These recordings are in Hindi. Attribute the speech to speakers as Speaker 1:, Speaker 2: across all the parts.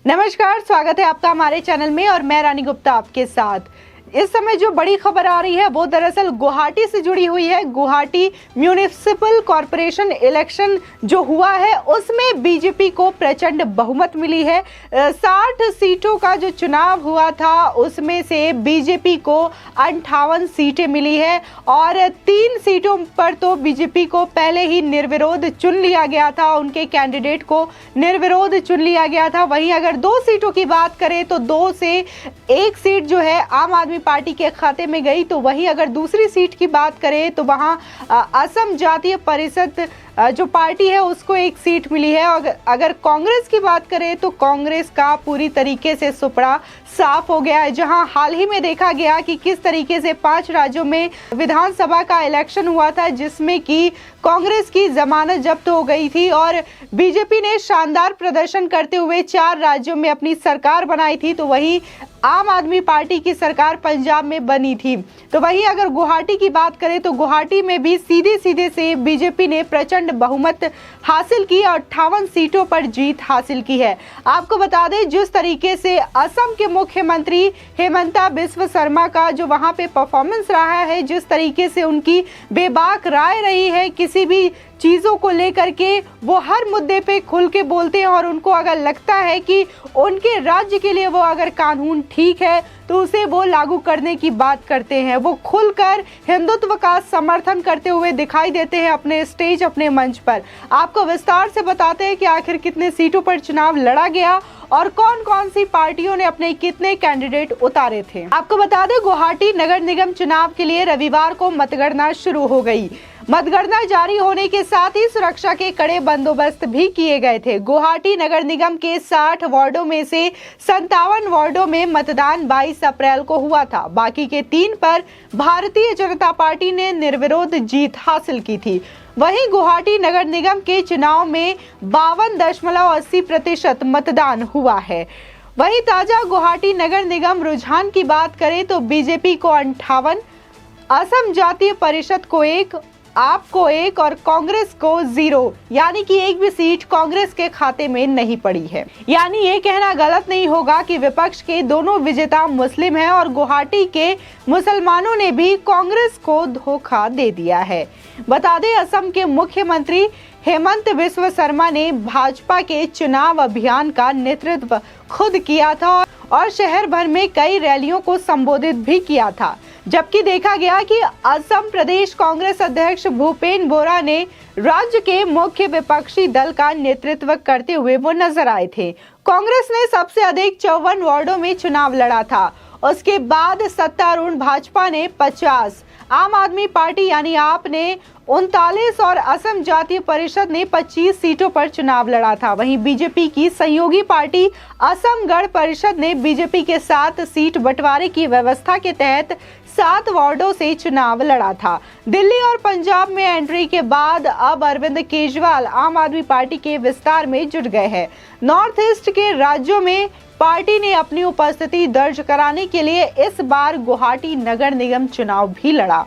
Speaker 1: नमस्कार, स्वागत है आपका हमारे चैनल में और मैं रानी गुप्ता आपके साथ। इस समय जो बड़ी खबर आ रही है वो दरअसल गुवाहाटी से जुड़ी हुई है। गुवाहाटी म्यूनिसिपल कॉरपोरेशन इलेक्शन जो हुआ है उसमें बीजेपी को प्रचंड बहुमत मिली है। 60 सीटों का जो चुनाव हुआ था उसमें से बीजेपी को 58 सीटें मिली है और 3 सीटों पर तो बीजेपी को पहले ही निर्विरोध चुन लिया गया था, उनके कैंडिडेट को निर्विरोध चुन लिया गया था। वहीं अगर 2 सीटों की बात करें तो 2 से 1 सीट जो है आम आदमी पार्टी के खाते में गई। तो वहीं अगर दूसरी सीट की बात करें तो वहां असम जातीय परिषद जो पार्टी है उसको 1 सीट मिली है। और अगर कांग्रेस की बात करें तो कांग्रेस का पूरी तरीके से सुपड़ा साफ हो गया है, जहां हाल ही में देखा गया कि किस तरीके से 5 राज्यों में विधानसभा का इलेक्शन हुआ था जिसमें कि कांग्रेस की जमानत जब्त हो गई थी और बीजेपी ने शानदार प्रदर्शन करते हुए 4 राज्यों में अपनी सरकार बनाई थी। तो वहीं आम आदमी पार्टी की सरकार पंजाब में बनी थी। तो वहीं अगर गुवाहाटी की बात करें तो गुवाहाटी में भी सीधे से बीजेपी ने प्रचंड बहुमत हासिल की और 58 सीटों पर जीत हासिल की है। आपको बता दें जिस तरीके से असम के मुख्यमंत्री हेमंता बिस्वा शर्मा का जो वहां पे परफॉर्मेंस रहा है, जिस तरीके से उनकी बेबाक राय रही है किसी भी चीज़ों को लेकर के, वो हर मुद्दे पे खुल के बोलते हैं और उनको अगर लगता है कि उनके राज्य के लिए वो अगर कानून ठीक है तो उसे वो लागू करने की बात करते हैं। वो खुलकर हिंदुत्व का समर्थन करते हुए दिखाई देते हैं अपने स्टेज, अपने मंच पर। आपको विस्तार से बताते हैं कि आखिर कितने सीटों पर चुनाव लड़ा गया और कौन कौन सी पार्टियों ने अपने कितने कैंडिडेट उतारे थे। आपको बता दें गुवाहाटी नगर निगम चुनाव के लिए रविवार को मतगणना शुरू हो गई। मतगणना जारी होने के साथ ही सुरक्षा के कड़े बंदोबस्त भी किए गए थे। गुवाहाटी नगर निगम के 60 वार्डों में से 57 वार्डों में मतदान 22 अप्रैल को हुआ था। बाकी के 3 पर भारतीय जनता पार्टी ने निर्विरोध जीत हासिल की थी। वहीं गुवाहाटी नगर निगम के चुनाव में 52.80% मतदान हुआ है। वहीं ताजा गुवाहाटी नगर निगम रुझान की बात करें तो बीजेपी को 58, असम जातीय परिषद को 1, आप को 1 और कांग्रेस को 0, यानी कि एक भी सीट कांग्रेस के खाते में नहीं पड़ी है। यानी ये कहना गलत नहीं होगा कि विपक्ष के दोनों विजेता मुस्लिम हैं और गुवाहाटी के मुसलमानों ने भी कांग्रेस को धोखा दे दिया है। बता दें असम के मुख्यमंत्री हेमंत बिस्वा शर्मा ने भाजपा के चुनाव अभियान का नेतृत्व खुद किया था और शहर भर में कई रैलियों को संबोधित भी किया था। जबकि देखा गया कि असम प्रदेश कांग्रेस अध्यक्ष भूपेन बोरा ने राज्य के मुख्य विपक्षी दल का नेतृत्व करते हुए वो नजर आए थे। कांग्रेस ने सबसे अधिक 54 वार्डों में चुनाव लड़ा था। उसके बाद सत्तारूढ़ भाजपा ने 50, आम आदमी पार्टी यानी आप ने 39 और असम जातीय परिषद ने 25 सीटों पर चुनाव लड़ा था। वहीं बीजेपी की सहयोगी पार्टी असम गण परिषद ने बीजेपी के साथ सीट बंटवारे की व्यवस्था के तहत 7 वार्डों से चुनाव लड़ा था। दिल्ली और पंजाब में एंट्री के बाद अब अरविंद केजरीवाल आम आदमी पार्टी के विस्तार में जुट गए हैं। नॉर्थ ईस्ट के राज्यों में पार्टी ने अपनी उपस्थिति दर्ज कराने के लिए इस बार गुवाहाटी नगर निगम चुनाव भी लड़ा।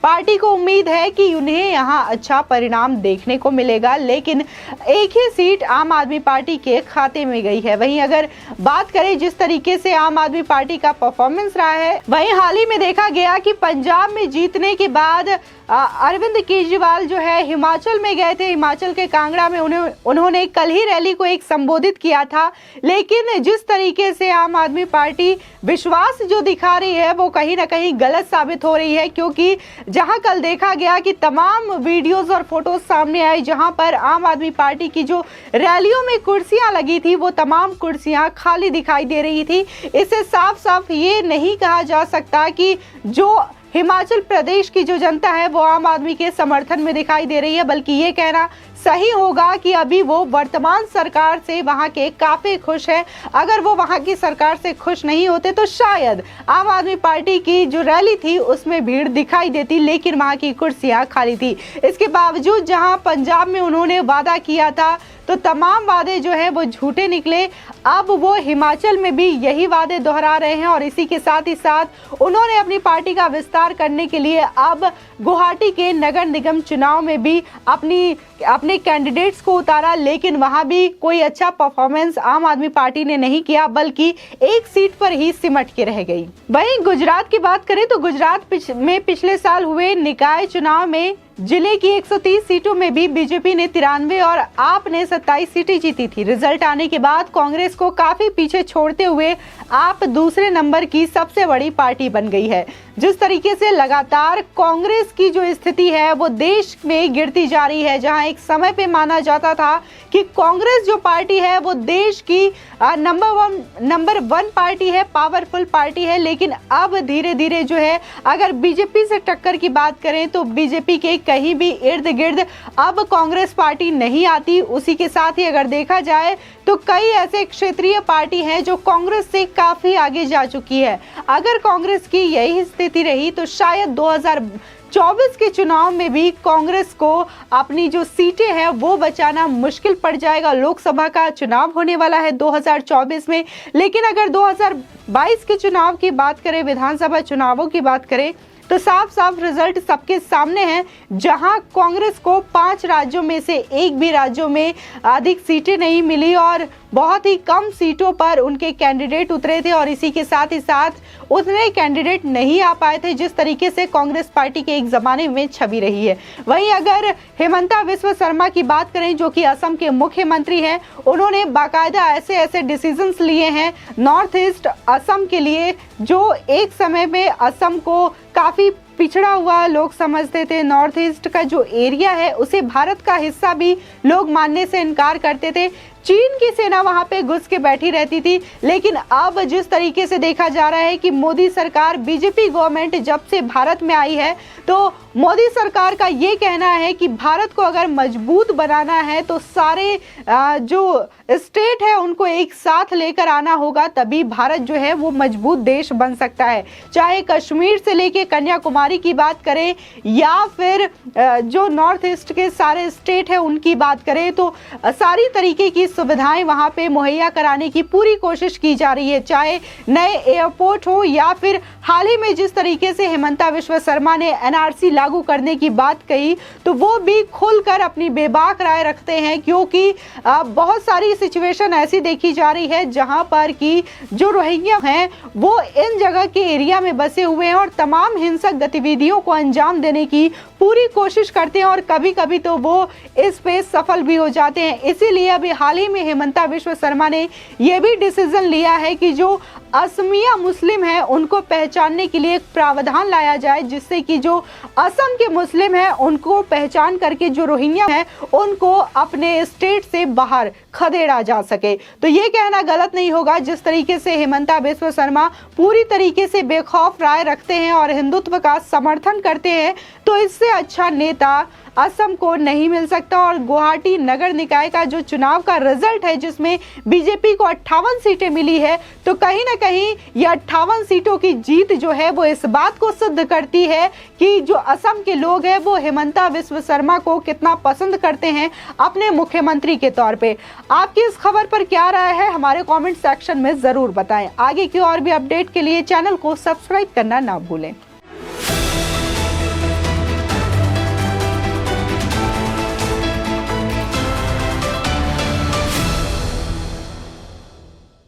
Speaker 1: पार्टी को उम्मीद है कि उन्हें यहां अच्छा परिणाम देखने को मिलेगा, लेकिन एक ही सीट आम आदमी पार्टी के खाते में गई है। वहीं अगर बात करें जिस तरीके से आम आदमी पार्टी का परफॉर्मेंस रहा है, वहीं हाल ही में देखा गया कि पंजाब में जीतने के बाद अरविंद केजरीवाल जो है हिमाचल में गए थे। हिमाचल के कांगड़ा में उन्होंने कल ही रैली को एक संबोधित किया था। लेकिन जिस तरीके से आम आदमी पार्टी विश्वास जो दिखा रही है वो कहीं ना कहीं गलत साबित हो रही है, क्योंकि जहां कल देखा गया कि तमाम वीडियोस और फोटोज सामने आए जहां पर आम आदमी पार्टी की जो रैलियों में कुर्सियां लगी थी वो तमाम कुर्सियां खाली दिखाई दे रही थी। इससे साफ साफ ये नहीं कहा जा सकता कि जो हिमाचल प्रदेश की जो जनता है वो आम आदमी के समर्थन में दिखाई दे रही है, बल्कि ये कहना सही होगा कि अभी वो वर्तमान सरकार से वहां के काफी खुश है। अगर वो वहां की सरकार से खुश नहीं होते तो शायद आम आदमी पार्टी की जो रैली थी उसमें भीड़ दिखाई देती, लेकिन वहां की कुर्सियां खाली थी। इसके बावजूद जहां पंजाब में उन्होंने वादा किया था तो तमाम वादे जो है वो झूठे निकले। अब वो हिमाचल में भी यही वादे दोहरा रहे हैं और इसी के साथ ही साथ उन्होंने अपनी पार्टी का विस्तार इंकार करने के लिए अब गुवाहाटी के नगर निगम चुनाव में भी अपने कैंडिडेट्स को उतारा, लेकिन वहां भी कोई अच्छा परफॉर्मेंस आम आदमी पार्टी ने नहीं किया, बल्कि एक सीट पर ही सिमट के रह गई। वहीं गुजरात की बात करें तो गुजरात में पिछले साल हुए निकाय चुनाव में जिले की 130 सीटों में भी बीजेपी ने 93 और आप ने 27 सीटें जीती थी। रिजल्ट आने के बाद कांग्रेस को काफी पीछे छोड़ते हुए आप दूसरे नंबर की सबसे बड़ी पार्टी बन गई है। जिस तरीके से लगातार कांग्रेस की जो स्थिति है वो देश में गिरती जा रही है, जहां एक समय पे माना जाता था कि कांग्रेस जो पार्टी है वो देश की नंबर वन पार्टी है, पावरफुल पार्टी है, लेकिन अब धीरे धीरे जो है अगर बीजेपी से टक्कर की बात करें तो बीजेपी के कहीं भी इर्द गिर्द अब कांग्रेस पार्टी नहीं आती। उसी के साथ ही अगर देखा जाए तो कई ऐसे क्षेत्रीय पार्टी हैं जो कांग्रेस से काफी आगे जा चुकी है। अगर कांग्रेस की यही स्थिति रही तो शायद 2024 के चुनाव में भी कांग्रेस को अपनी जो सीटें हैं वो बचाना मुश्किल पड़ जाएगा। लोकसभा का चुनाव होने वाला है 2024 में, लेकिन अगर 2022 के चुनाव की बात करें, विधानसभा चुनावों की बात करें तो साफ साफ रिजल्ट सबके सामने है, जहां कांग्रेस को 5 राज्यों में से एक भी राज्यों में अधिक सीटें नहीं मिली और बहुत ही कम सीटों पर उनके कैंडिडेट उतरे थे और इसी के साथ ही साथ उतने कैंडिडेट नहीं आ पाए थे जिस तरीके से कांग्रेस पार्टी के एक जमाने में छवि रही है। वहीं अगर हेमंता बिस्वा शर्मा की बात करें जो कि असम के मुख्यमंत्री हैं, उन्होंने बाकायदा ऐसे डिसीजंस लिए हैं नॉर्थ ईस्ट असम के लिए, जो एक समय में असम को काफी पिछड़ा हुआ लोग समझते थे। नॉर्थ ईस्ट का जो एरिया है उसे भारत का हिस्सा भी लोग मानने से इनकार करते थे। चीन की सेना वहां पे घुस के बैठी रहती थी, लेकिन अब जिस तरीके से देखा जा रहा है कि मोदी सरकार, बीजेपी गवर्नमेंट जब से भारत में आई है तो मोदी सरकार का ये कहना है कि भारत को अगर मजबूत बनाना है तो सारे जो स्टेट है उनको एक साथ लेकर आना होगा, तभी भारत जो है वो मजबूत देश बन सकता है। चाहे कश्मीर से लेके कन्याकुमारी की बात करें या फिर जो नॉर्थ ईस्ट के सारे स्टेट है उनकी बात करें तो सारी तरीके की सुविधाएं वहां पे मुहैया कराने की पूरी कोशिश की जा रही है। चाहे नए एयरपोर्ट हो या फिर हाल ही में जिस तरीके से हेमंता बिस्वा शर्मा ने एनआरसी लागू करने की बात कही तो वो भी खुलकर अपनी बेबाक राय रखते हैं, क्योंकि बहुत सारी सिचुएशन ऐसी देखी जा रही है जहां पर कि जो रोहिंग्या हैं वो इन जगह के एरिया में बसे हुए हैं और तमाम हिंसक गतिविधियों को अंजाम देने की पूरी कोशिश करते हैं और कभी कभी तो वो इस पे सफल भी हो जाते हैं। इसीलिए अभी हाल ही में हेमंता बिस्वा शर्मा ने यह भी डिसीजन लिया है कि जो असमिया मुस्लिम है उनको पहचानने के लिए एक प्रावधान लाया जाए, जिससे कि जो असम के मुस्लिम हैं उनको पहचान करके जो रोहिंग्या हैं उनको अपने स्टेट से बाहर खदेड़ा जा सके। तो ये कहना गलत नहीं होगा, जिस तरीके से हेमंता बिस्वा शर्मा पूरी तरीके से बेखौफ राय रखते हैं और हिंदुत्व का समर्थन करते हैं, तो इससे अच्छा नेता असम को नहीं मिल सकता। और गुवाहाटी नगर निकाय का जो चुनाव का रिजल्ट है जिसमें बीजेपी को 58 सीटें मिली है, तो कहीं ना कहीं ये 58 सीटों की जीत जो है वो इस बात को सिद्ध करती है कि जो असम के लोग हैं वो हेमंता बिस्वा शर्मा को कितना पसंद करते हैं अपने मुख्यमंत्री के तौर पे। आपकी इस खबर पर क्या राय है हमारे कमेंट सेक्शन में जरूर बताएं। आगे की और भी अपडेट के लिए चैनल को सब्सक्राइब करना ना भूलें।